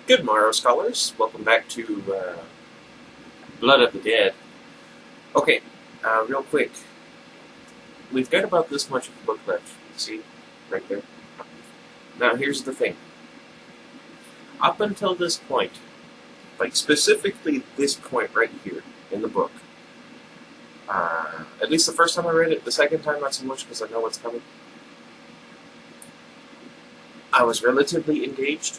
Good morrow, scholars. Welcome back to Blood of the Dead. Okay, real quick. We've got about this much of the book left. See? Right there. Now, here's the thing. Up until this point, like specifically this point right here in the book, at least the first time I read it, the second time not so much because I know what's coming, I was relatively engaged,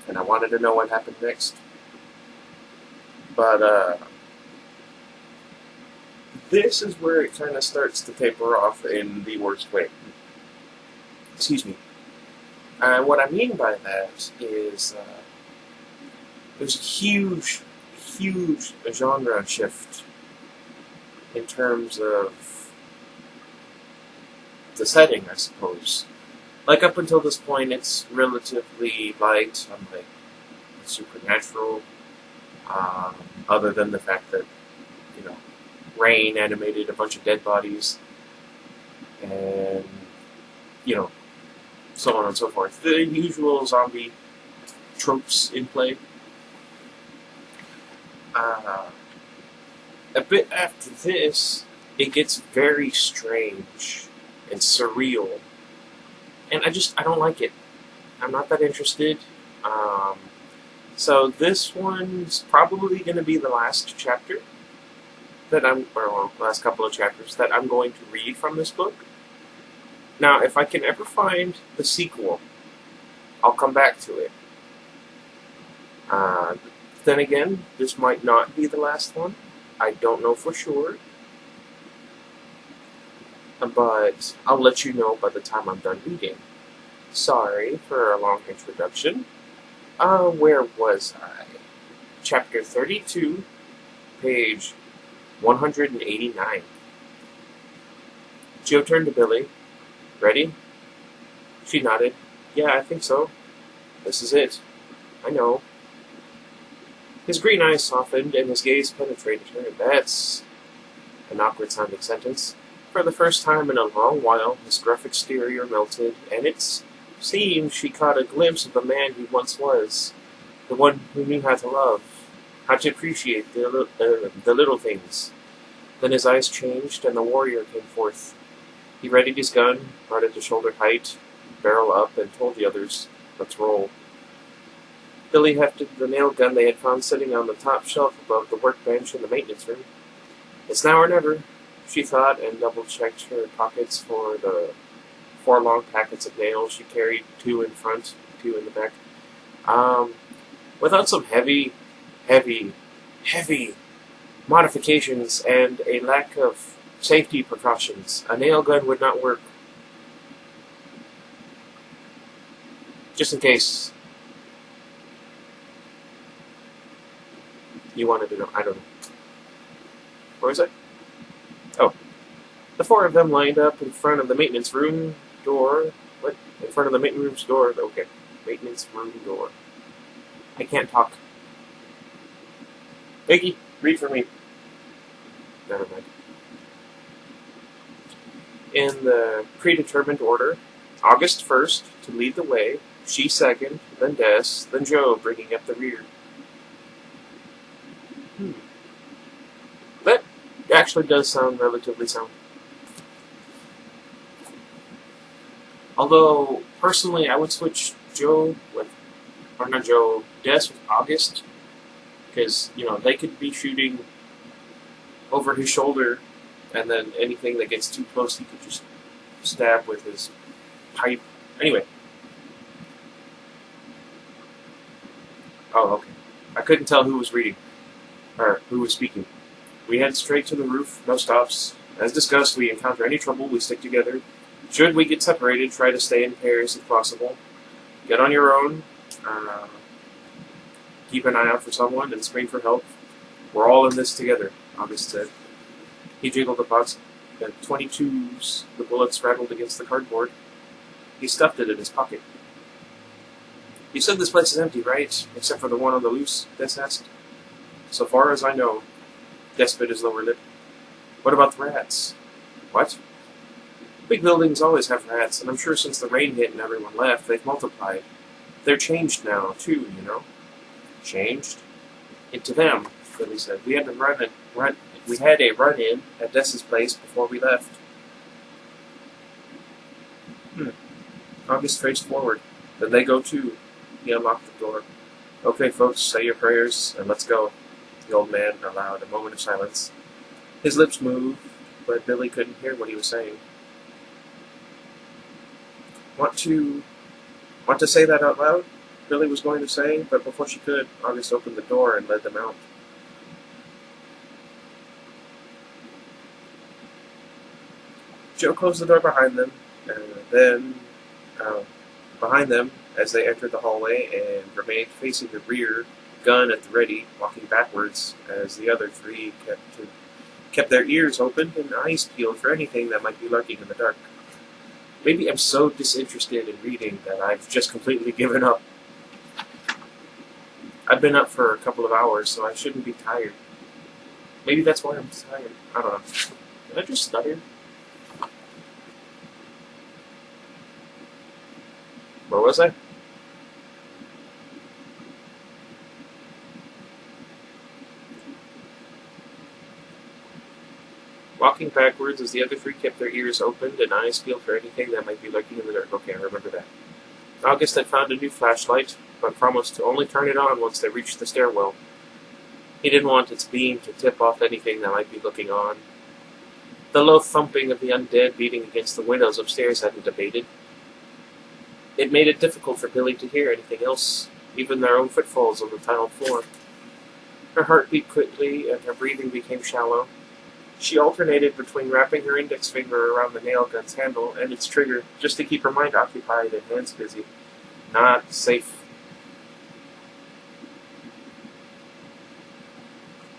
and I wanted to know what happened next. But this is where it kind of starts to taper off in the worst way. Excuse me. What I mean by that is there's a huge genre shift in terms of the setting, I suppose. Like, up until this point, it's relatively light on, like, supernatural, other than the fact that, you know, Rain animated a bunch of dead bodies, and, you know, so on and so forth. The usual zombie tropes in play. A bit after this, it gets very strange and surreal, and I don't like it. I'm not that interested. So this one's probably going to be the last chapter or last couple of chapters that I'm going to read from this book. Now, if I can ever find the sequel, I'll come back to it. Then again, this might not be the last one. I don't know for sure. But I'll let you know by the time I'm done reading. Sorry for a long introduction. Where was I? Chapter 32, page 189. Joe turned to Billy. Ready? She nodded. Yeah, I think so. This is it. I know. His green eyes softened, and his gaze penetrated her. That's an awkward-sounding sentence. For the first time in a long while, his gruff exterior melted, and it seemed she caught a glimpse of the man he once was, the one who knew how to love, how to appreciate the little things. Then his eyes changed, and the warrior came forth. He readied his gun, brought it to shoulder height, barrel up, and told the others, "Let's roll." Billy hefted the nail gun they had found sitting on the top shelf above the workbench in the maintenance room. It's now or never, she thought, and double-checked her pockets for the 4 long packets of nails she carried, 2 in front, 2 in the back. Without some heavy modifications and a lack of safety precautions, a nail gun would not work. Just in case you wanted to know. I don't know. Where was I? Oh. The 4 of them lined up in front of the maintenance room door. What? In front of the maintenance room's door? Okay. Maintenance room door. I can't talk. Iggy, read for me. Never mind. In the predetermined order, August 1st, to lead the way, she second, then Des, then Joe bringing up the rear. That actually does sound relatively sound. Although, personally, I would switch Des with August, because, you know, they could be shooting over his shoulder, and then anything that gets too close, he could just stab with his pipe. Anyway. Oh, okay. I couldn't tell who was reading, or who was speaking. We head straight to the roof, no stops. As discussed, we encounter any trouble, we stick together. Should we get separated, try to stay in pairs if possible. Get on your own. Keep an eye out for someone and scream for help. We're all in this together, August said. He jiggled the box. The 22s, the bullets rattled against the cardboard. He stuffed it in his pocket. You said this place is empty, right? Except for the one on the loose? Des asked. So far as I know. Des bit his lower lip. What about the rats? What? Big buildings always have rats, and I'm sure since the rain hit and everyone left, they've multiplied. They're changed now, too, you know. Changed? Into them, Billy said. We had a run-in at Dessa's place before we left. August faced forward. Then they go too. He unlocked the door. Okay, folks, say your prayers and let's go. The old man allowed a moment of silence. His lips moved, but Billy couldn't hear what he was saying. Want to say that out loud? Billy was going to say, but before she could, August opened the door and led them out. Joe closed the door behind them, and then behind them as they entered the hallway and remained facing the rear, gun at the ready, walking backwards as the other three kept their ears open and eyes peeled for anything that might be lurking in the dark. Maybe I'm so disinterested in reading that I've just completely given up. I've been up for a couple of hours, so I shouldn't be tired. Maybe that's why I'm tired. I don't know. Did I just stutter? Where was I? Walking backwards as the other three kept their ears opened and eyes peeled for anything that might be lurking in the dark. Okay, I remember that. August had found a new flashlight, but promised to only turn it on once they reached the stairwell. He didn't want its beam to tip off anything that might be looking on. The low thumping of the undead beating against the windows upstairs hadn't abated. It made it difficult for Billy to hear anything else, even their own footfalls on the tiled floor. Her heart beat quickly, and her breathing became shallow. She alternated between wrapping her index finger around the nail gun's handle and its trigger, just to keep her mind occupied and hands busy. Not safe.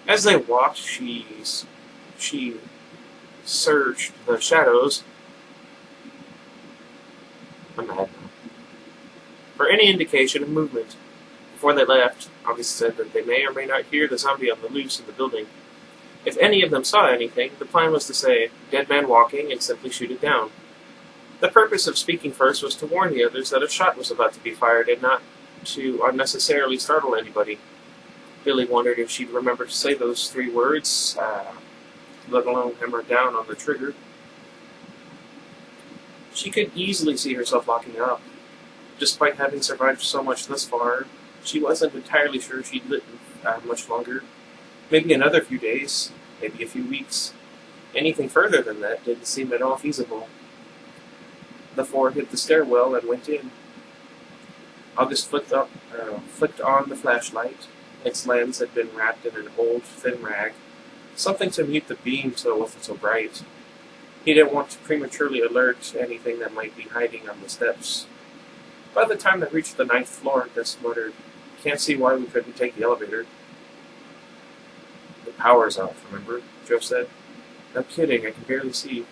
As they walked, she searched the shadows. I'm mad now. For any indication of movement. Before they left, August said that they may or may not hear the zombie on the loose in the building. If any of them saw anything, the plan was to say, "Dead man walking," and simply shoot it down. The purpose of speaking first was to warn the others that a shot was about to be fired and not to unnecessarily startle anybody. Billy wondered if she'd remember to say those 3 words, let alone hammer down on the trigger. She could easily see herself locking up. Despite having survived so much thus far, she wasn't entirely sure she'd live much longer. Maybe another few days, maybe a few weeks. Anything further than that didn't seem at all feasible. The 4 hit the stairwell and went in. August flicked on the flashlight. Its lens had been wrapped in an old, thin rag, something to mute the beam so it wasn't so bright. He didn't want to prematurely alert anything that might be hiding on the steps. By the time they reached the 9th floor, Gus muttered, "Can't see why we couldn't take the elevator." "The power's off, remember?" Joe said. "No kidding, I can barely see."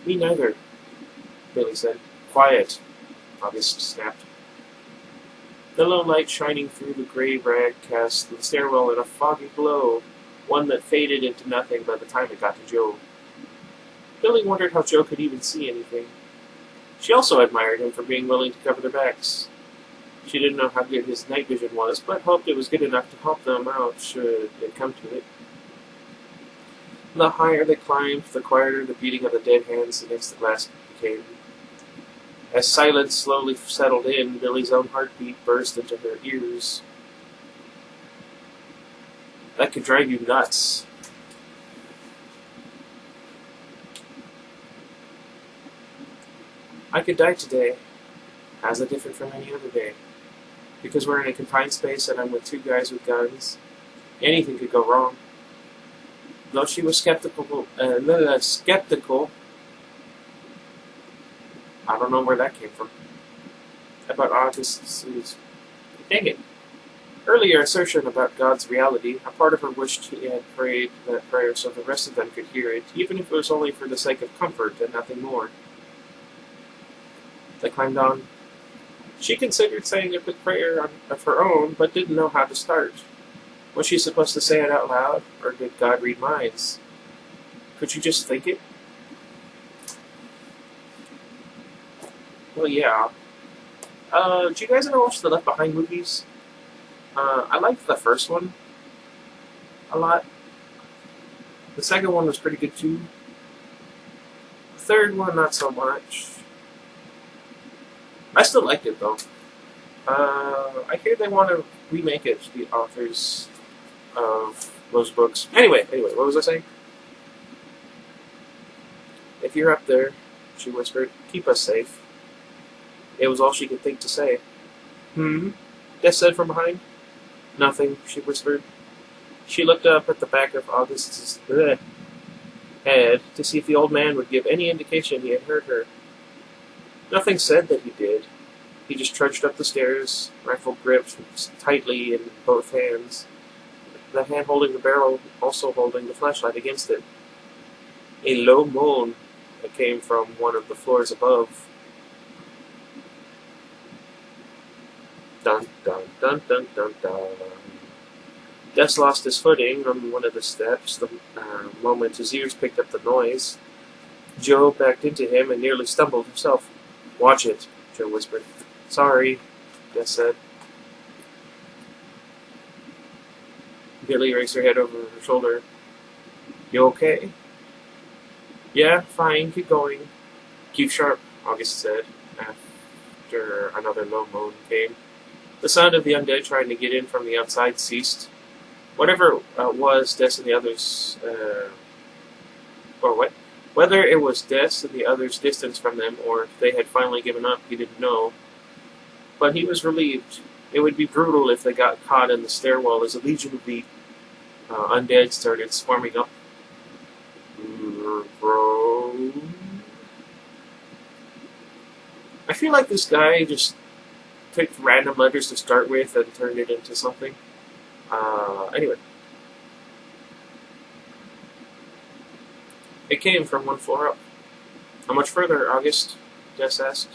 "Me neither," Billy said. "Quiet," August snapped. The low light shining through the gray rag cast the stairwell in a foggy glow, one that faded into nothing by the time it got to Joe. Billy wondered how Joe could even see anything. She also admired him for being willing to cover their backs. She didn't know how good his night vision was, but hoped it was good enough to help them out should it come to it. The higher they climbed, the quieter the beating of the dead hands against the glass became. As silence slowly settled in, Billy's own heartbeat burst into her ears. That could drive you nuts. I could die today. How's that different from any other day? Because we're in a confined space and I'm with 2 guys with guns. Anything could go wrong. Though she was skeptical, I don't know where that came from. About August's... Dang it. Earlier assertion about God's reality, a part of her wished she had prayed that prayer so the rest of them could hear it, even if it was only for the sake of comfort and nothing more. They climbed on. She considered saying a quick prayer of her own, but didn't know how to start. Was she supposed to say it out loud, or did God read minds? Could she just think it? Well, yeah. Do you guys ever watch the Left Behind movies? I liked the first one a lot. The second one was pretty good too. The third one, not so much. I still liked it though. I hear they want to remake it, the authors of those books. Anyway, what was I saying? If you're up there, she whispered, keep us safe. It was all she could think to say. Des said from behind. Nothing, she whispered. She looked up at the back of August's head to see if the old man would give any indication he had heard her. Nothing said that he did. He just trudged up the stairs, rifle gripped tightly in both hands, the hand holding the barrel also holding the flashlight against it. A low moan that came from one of the floors above. Dun dun dun dun dun dun. Des lost his footing on one of the steps the moment his ears picked up the noise. Joe backed into him and nearly stumbled himself. Watch it, Joe whispered. Sorry, Des said. Billy raised her head over her shoulder. You okay? Yeah, fine, keep going. Keep sharp, August said, after another low moan came. The sound of the undead trying to get in from the outside ceased. Whatever it was, Des and the others, whether it was Des and the others' distance from them, or if they had finally given up, he didn't know. But he was relieved. It would be brutal if they got caught in the stairwell as a legion of the undead started swarming up. Bro. I feel like this guy just picked random letters to start with and turned it into something. Anyway. It came from one floor up. How much further, August? Des asked.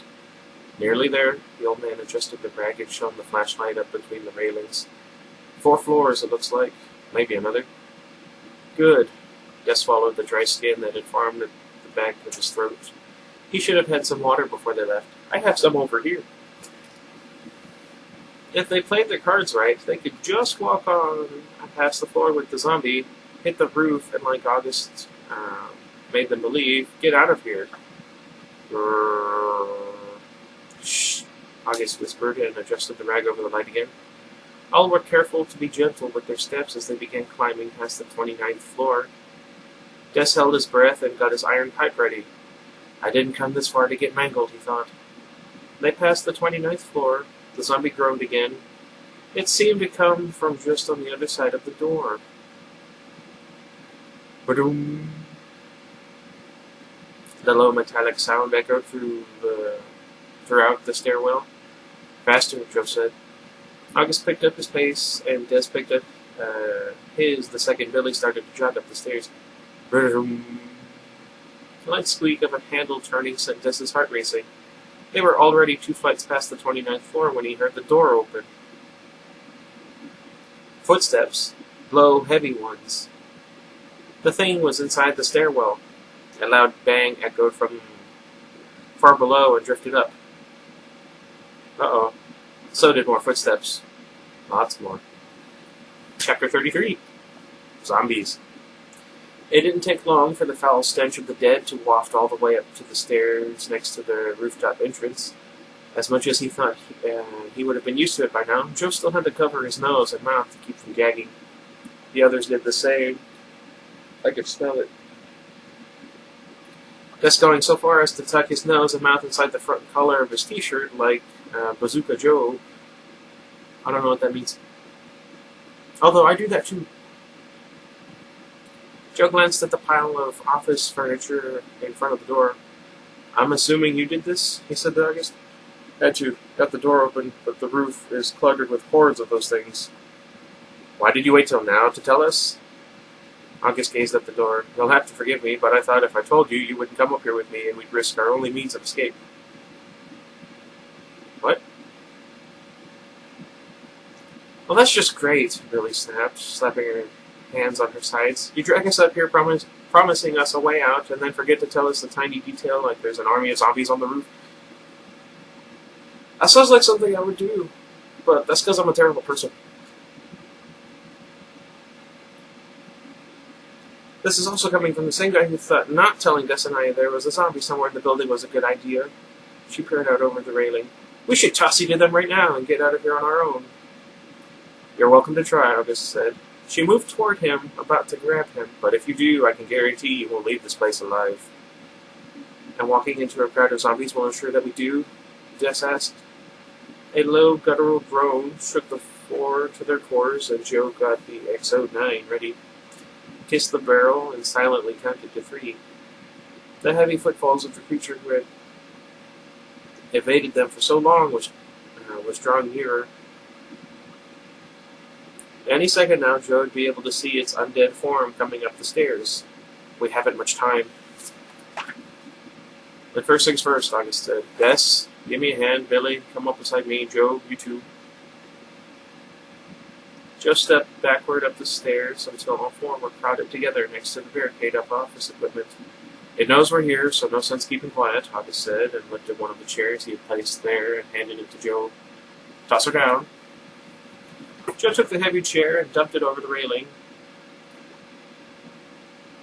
Nearly there. The old man adjusted the rag and shone the flashlight up between the railings. 4 floors, it looks like. Maybe another. Good. Des swallowed the dry skin that had formed at the back of his throat. He should have had some water before they left. I have some over here. If they played their cards right, they could just walk on past the floor with the zombie, hit the roof, and like August made them believe, get out of here. Shh, August whispered and adjusted the rag over the light again. All were careful to be gentle with their steps as they began climbing past the 29th floor. Des held his breath and got his iron pipe ready. I didn't come this far to get mangled, he thought. They passed the 29th floor. The zombie groaned again. It seemed to come from just on the other side of the door. Ba-doom. The low metallic sound echoed throughout the stairwell. Faster, Joe said. August picked up his pace, and Des picked up his the second Billy started to jog up the stairs. Ba-doom. The light squeak of a handle turning sent Des's heart racing. They were already 2 flights past the 29th floor when he heard the door open. Footsteps, low, heavy ones. The thing was inside the stairwell. A loud bang echoed from far below and drifted up. Uh-oh. So did more footsteps. Lots more. Chapter 33. Zombies. It didn't take long for the foul stench of the dead to waft all the way up to the stairs next to the rooftop entrance. As much as he thought he would have been used to it by now, Joe still had to cover his nose and mouth to keep from gagging. The others did the same. I could smell it. Just going so far as to tuck his nose and mouth inside the front collar of his t-shirt like Bazooka Joe. I don't know what that means. Although I do that too. Joe glanced at the pile of office furniture in front of the door. I'm assuming you did this, he said to August. Had to. Got the door open, but the roof is cluttered with hordes of those things. Why did you wait till now to tell us? August gazed at the door. You'll have to forgive me, but I thought if I told you, you wouldn't come up here with me and we'd risk our only means of escape. What? Well, that's just great, Billy snapped, slapping her hands on her sides. You drag us up here promising us a way out, and then forget to tell us the tiny detail like there's an army of zombies on the roof? That sounds like something I would do, but that's because I'm a terrible person. This is also coming from the same guy who thought not telling Des and I there was a zombie somewhere in the building was a good idea. She peered out over the railing. We should toss you to them right now and get out of here on our own. You're welcome to try, August said. She moved toward him, about to grab him, but if you do, I can guarantee you won't leave this place alive. And walking into a crowd of zombies will ensure that we do? Des asked. A low, guttural groan shook the floor to their cores, and Joe got the XO9 ready. Kissed the barrel and silently counted to 3. The heavy footfalls of the creature who had evaded them for so long was drawing nearer. Any second now, Joe would be able to see its undead form coming up the stairs. We haven't much time. But first things first, August said. Des, give me a hand. Billy, come up beside me. Joe, you too. Joe stepped backward up the stairs until all 4 were crowded together next to the barricade of office equipment. It knows we're here, so no sense keeping quiet, August said, and lifted one of the chairs he had placed there and handed it to Joe. Toss her down. Joe took the heavy chair and dumped it over the railing.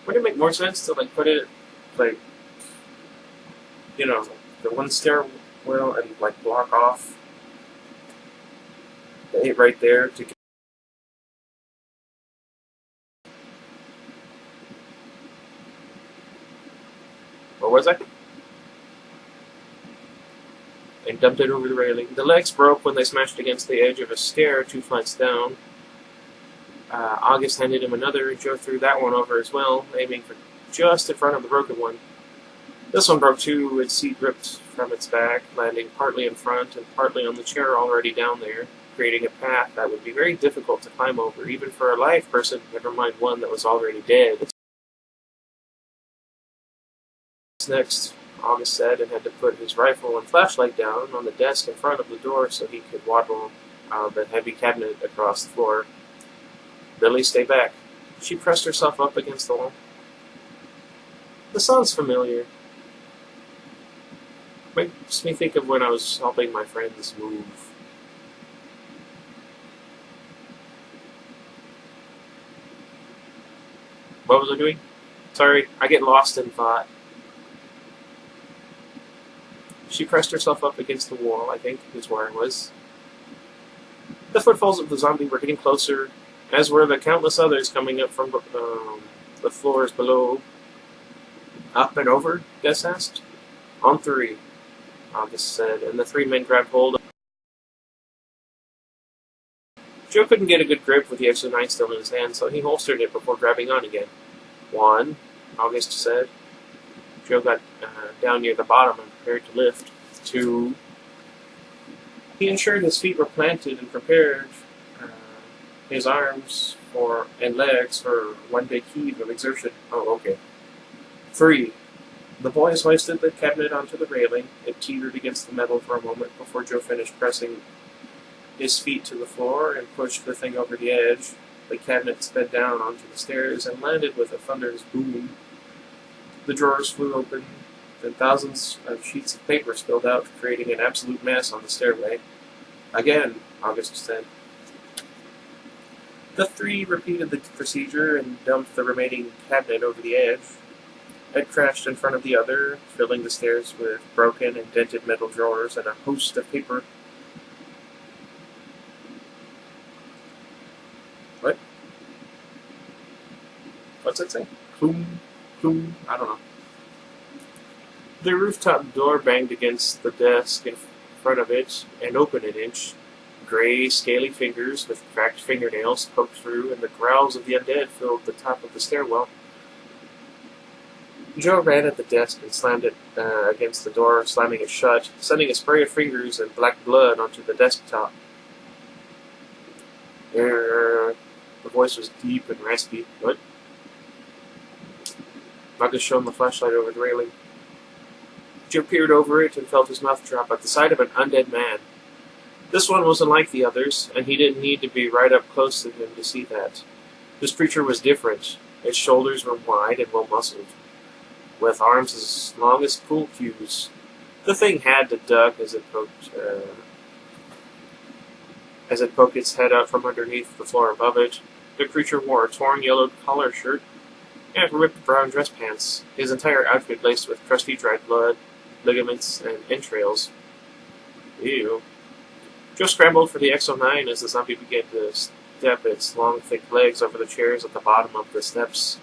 Wouldn't it make more sense to put it the one stairwell and block off the 8 right there to get. What was I? And dumped it over the railing. The legs broke when they smashed against the edge of a stair 2 flights down. August handed him another, and Joe threw that one over as well, aiming for just in front of the broken one. This one broke too, its seat ripped from its back, landing partly in front and partly on the chair already down there, creating a path that would be very difficult to climb over, even for a live person, never mind one that was already dead. Next, August said, and had to put his rifle and flashlight down on the desk in front of the door so he could waddle the heavy cabinet across the floor. Billy, stay back. She pressed herself up against the wall. This sounds familiar. Makes me think of when I was helping my friends move. What was I doing? Sorry, I get lost in thought. She pressed herself up against the wall, I think, is where I was. The footfalls of the zombie were getting closer, as were the countless others coming up from the floors below. Up and over? Des asked. On 3, August said, and the 3 men grabbed hold of. Joe couldn't get a good grip with the XO9 still in his hand, so he holstered it before grabbing on again. 1, August said. Joe got down near the bottom and prepared to lift. 2. He ensured his feet were planted and prepared his arms and legs for one big heave of exertion. Oh, okay. 3. The boys hoisted the cabinet onto the railing. It teetered against the metal for a moment before Joe finished pressing his feet to the floor and pushed the thing over the edge. The cabinet sped down onto the stairs and landed with a thunderous boom. The drawers flew open, then thousands of sheets of paper spilled out, creating an absolute mess on the stairway. Again, August said. The 3 repeated the procedure and dumped the remaining cabinet over the edge. It crashed in front of the other, filling the stairs with broken and dented metal drawers and a host of paper. What? What's it say? Boom. I don't know. The rooftop door banged against the desk in front of it and opened an inch. Gray, scaly fingers with cracked fingernails poked through, and the growls of the undead filled the top of the stairwell. Joe ran at the desk and slammed it against the door, slamming it shut, sending a spray of fingers and black blood onto the desktop. The voice was deep and raspy. What? August shone the flashlight over the railing. Joe peered over it and felt his mouth drop at the sight of an undead man. This one wasn't like the others, and he didn't need to be right up close to him to see that. This creature was different. Its shoulders were wide and well-muscled, with arms as long as pool cues. The thing had to duck as it poked as it poked its head out from underneath the floor above it. The creature wore a torn yellow collar shirt and ripped brown dress pants, his entire outfit laced with crusty dried blood, ligaments, and entrails. Ew. Joe scrambled for the XO9 as the zombie began to step its long, thick legs over the chairs at the bottom of the steps.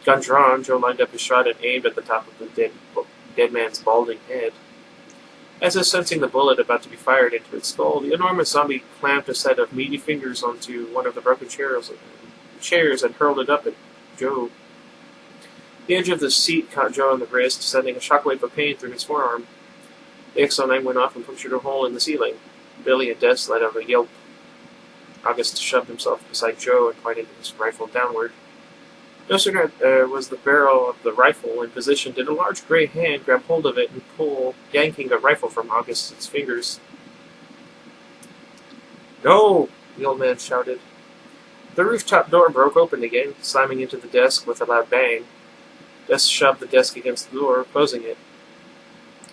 Gun drawn, Joe lined up his shot and aimed at the top of the dead man's balding head. As if sensing the bullet about to be fired into its skull, the enormous zombie clamped a set of meaty fingers onto one of the broken chairs and hurled it up at Joe. The edge of the seat caught Joe on the wrist, sending a shockwave of pain through his forearm. The XO9 went off and punctured a hole in the ceiling. Billy and Des let out a yelp. August shoved himself beside Joe and pointed his rifle downward. No sooner was the barrel of the rifle in position did a large gray hand grab hold of it and pull, yanking the rifle from August's fingers. "No!" the old man shouted. The rooftop door broke open again, slamming into the desk with a loud bang. Des shoved the desk against the door, closing it.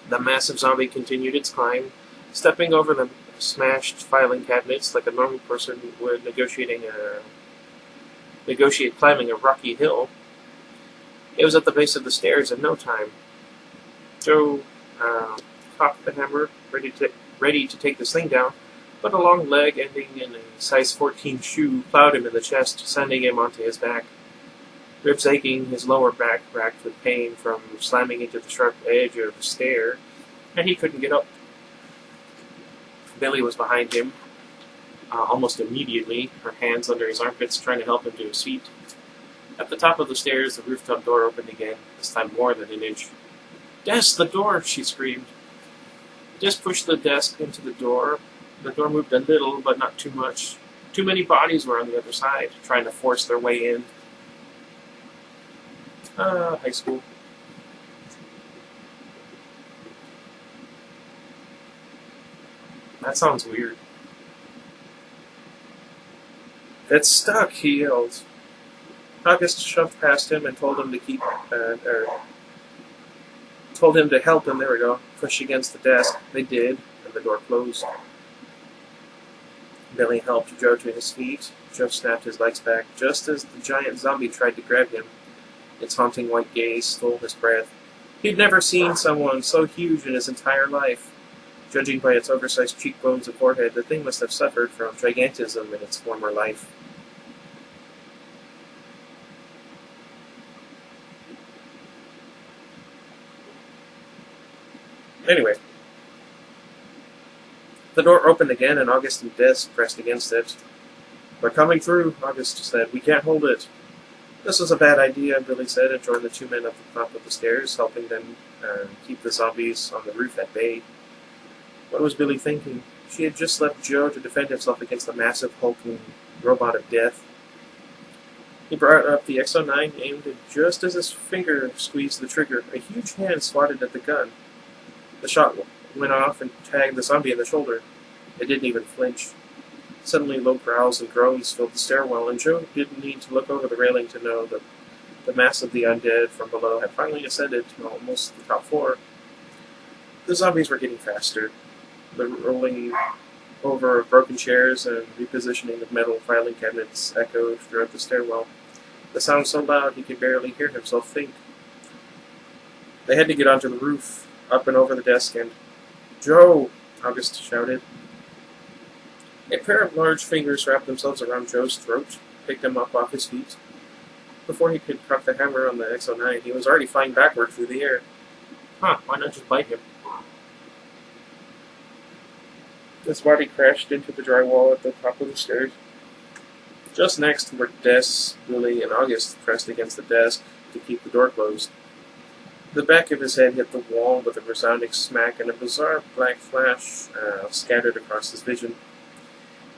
The massive zombie continued its climb, stepping over the smashed filing cabinets like a normal person would negotiate climbing a rocky hill. It was at the base of the stairs in no time. Joe cocked the hammer, ready to take this thing down, but a long leg ending in a size 14 shoe plowed him in the chest, sending him onto his back. Ribs aching, his lower back racked with pain from slamming into the sharp edge of the stair, and he couldn't get up. Billy was behind him, almost immediately, her hands under his armpits trying to help him to his feet. At the top of the stairs, the rooftop door opened again, this time more than an inch. "Des, the door!" she screamed. Des pushed the desk into the door. The door moved a little, but not too much. Too many bodies were on the other side, trying to force their way in. High school. That sounds weird. "It's stuck," he yelled. August shoved past him and told him to help him, there we go, push against the desk. They did, and the door closed. Billy helped Joe to his feet. Joe snapped his legs back just as the giant zombie tried to grab him. Its haunting white gaze stole his breath. He'd never seen someone so huge in his entire life. Judging by its oversized cheekbones and forehead, the thing must have suffered from gigantism in its former life. Anyway, the door opened again, and August and Des pressed against it. "They're coming through," August said. "We can't hold it." "This was a bad idea," Billy said, and joined the two men at the top of the stairs, helping them keep the zombies on the roof at bay. What was Billy thinking? She had just left Joe to defend himself against the massive, hulking robot of death. He brought up the XO9, aimed, and just as his finger squeezed the trigger, a huge hand swatted at the gun. The shot went off and tagged the zombie in the shoulder. It didn't even flinch. Suddenly, low growls and groans filled the stairwell, and Joe didn't need to look over the railing to know that the mass of the undead from below had finally ascended to almost the top floor. The zombies were getting faster. The rolling over of broken chairs and repositioning of metal filing cabinets echoed throughout the stairwell. The sound so loud he could barely hear himself think. They had to get onto the roof, up and over the desk, and "Joe!" August shouted. A pair of large fingers wrapped themselves around Joe's throat, picked him up off his feet. Before he could cock the hammer on the XO9, he was already flying backward through the air. Why not just bite him? His body crashed into the drywall at the top of the stairs. Just next were Des, Billy, and August pressed against the desk to keep the door closed. The back of his head hit the wall with a resounding smack, and a bizarre black flash scattered across his vision.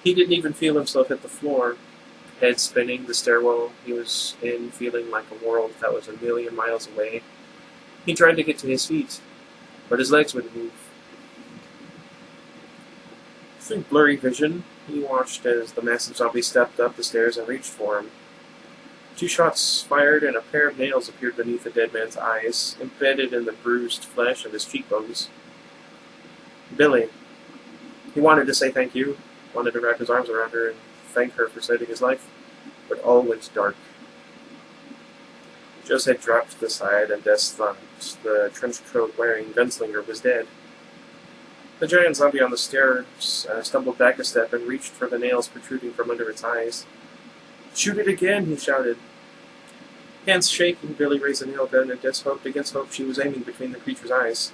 He didn't even feel himself hit the floor. Head spinning, the stairwell he was in feeling like a world that was a million miles away. He tried to get to his feet, but his legs wouldn't move. Through blurry vision, he watched as the massive zombie stepped up the stairs and reached for him. 2 shots fired, and a pair of nails appeared beneath the dead man's eyes, embedded in the bruised flesh of his cheekbones. Billy. He wanted to say thank you. wanted to wrap his arms around her and thank her for saving his life, but all went dark. Joe's head dropped to the side, and Des thought the trench coat wearing gunslinger was dead. The giant zombie on the stairs stumbled back a step and reached for the nails protruding from under its eyes. "Shoot it again!" he shouted. Hands shaking, Billy raised a nail gun, and Des hoped against hope she was aiming between the creature's eyes.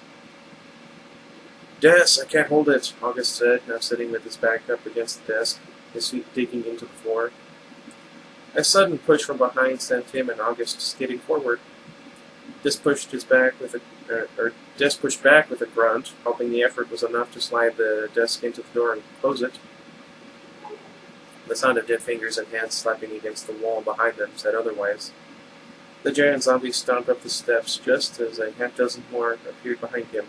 "Des, I can't hold it," August said, now sitting with his back up against the desk, his feet digging into the floor. A sudden push from behind sent him and August skidding forward. Des pushed back with a grunt, hoping the effort was enough to slide the desk into the door and close it. The sound of dead fingers and hands slapping against the wall behind them said otherwise. The giant zombie stomped up the steps just as a half-dozen more appeared behind him.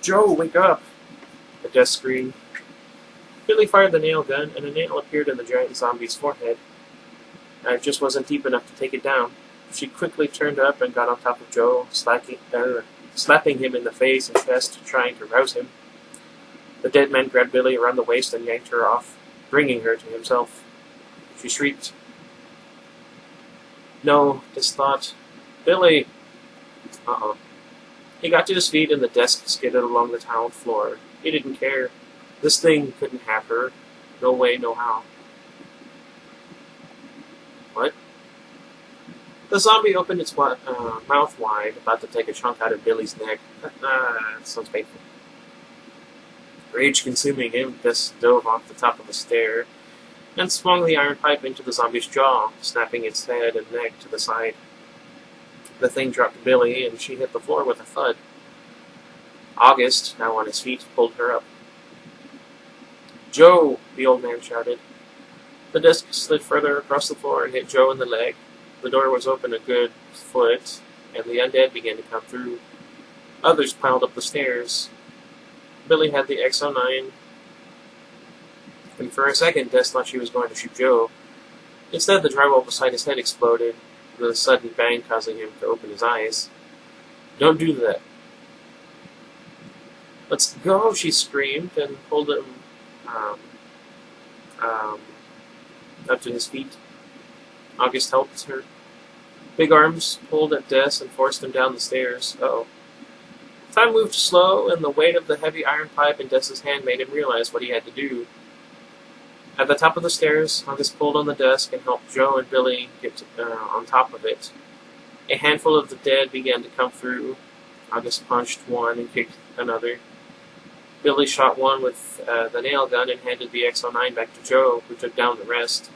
"Joe, wake up!" the desk screamed. Billy fired the nail gun, and a nail appeared in the giant zombie's forehead. It just wasn't deep enough to take it down. She quickly turned up and got on top of Joe, slapping him in the face and chest, trying to rouse him. The dead man grabbed Billy around the waist and yanked her off, bringing her to himself. She shrieked. No, Des thought. Billy! Uh-oh. He got to his feet and the desk skidded along the tiled floor. He didn't care. This thing couldn't have her. No way, no how. What? The zombie opened its mouth wide, about to take a chunk out of Billy's neck. That sounds painful. Rage consuming him, Des dove off the top of the stair and swung the iron pipe into the zombie's jaw, snapping its head and neck to the side. The thing dropped Billy, and she hit the floor with a thud. August, now on his feet, pulled her up. "Joe!" the old man shouted. The desk slid further across the floor and hit Joe in the leg. The door was open a good foot, and the undead began to come through. Others piled up the stairs. Billy had the X-09, and for a second Des thought she was going to shoot Joe. Instead, the drywall beside his head exploded, the sudden bang causing him to open his eyes. "Don't do that." "Let's go," she screamed, and pulled him up to his feet. August helped her. Big arms pulled at Des and forced him down the stairs. Uh-oh. Time moved slow, and the weight of the heavy iron pipe in Des's hand made him realize what he had to do. At the top of the stairs, August pulled on the desk and helped Joe and Billy get on top of it. A handful of the dead began to come through. August punched one and kicked another. Billy shot one with the nail gun and handed the X-09 back to Joe, who took down the rest.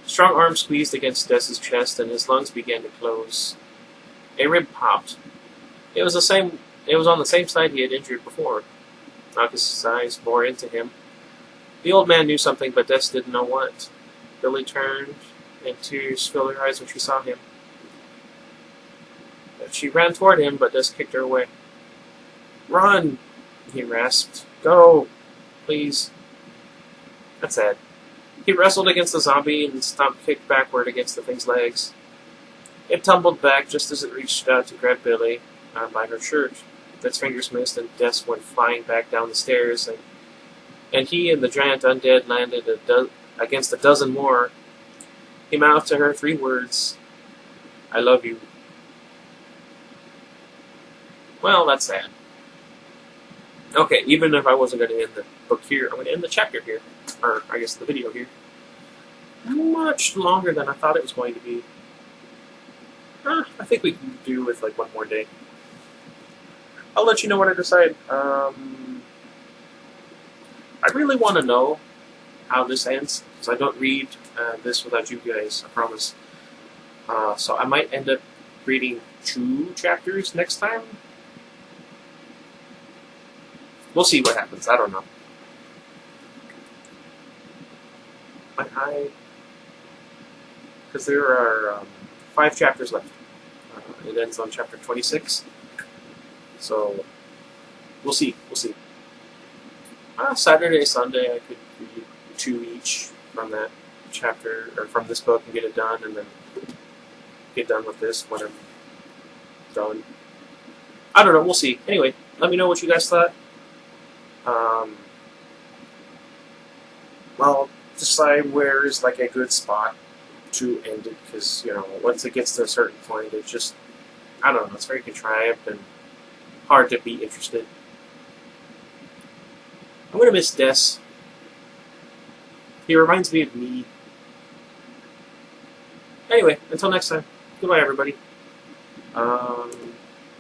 Strong arms squeezed against Des's chest, and his lungs began to close. A rib popped. It was on the same side he had injured before. August's eyes bore into him. The old man knew something, but Des didn't know what. Billy turned, and tears filled her eyes when she saw him. She ran toward him, but Des kicked her away. "Run!" he rasped. "Go! Please." That's sad. He wrestled against the zombie and kicked backward against the thing's legs. It tumbled back just as it reached out to grab Billy by her shirt. Its fingers missed, and Des went flying back down the stairs, and he and the giant undead landed against a dozen more. He mouthed to her 3 words. "I love you." Well, that's sad. Okay, even if I wasn't going to end the book here, I'm going to end the chapter here. Or, I guess, the video here. Much longer than I thought it was going to be. I think we can do with, like, one more day. I'll let you know what I decide. I really want to know how this ends, because I don't read this without you guys, I promise. So I might end up reading 2 chapters next time. We'll see what happens. I don't know. Because there are 5 chapters left. It ends on chapter 26. So, we'll see. We'll see. Saturday, Sunday, I could read 2 each from that chapter, or from this book, and get it done, and then get done with this when I'm done. I don't know. We'll see. Anyway, let me know what you guys thought. well, decide where is like a good spot to end it, because once it gets to a certain point, it's just I don't know. It's very contrived and hard to be interested. I'm gonna miss Des. He reminds me of me. Anyway, until next time. Goodbye, everybody. Am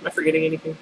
I forgetting anything?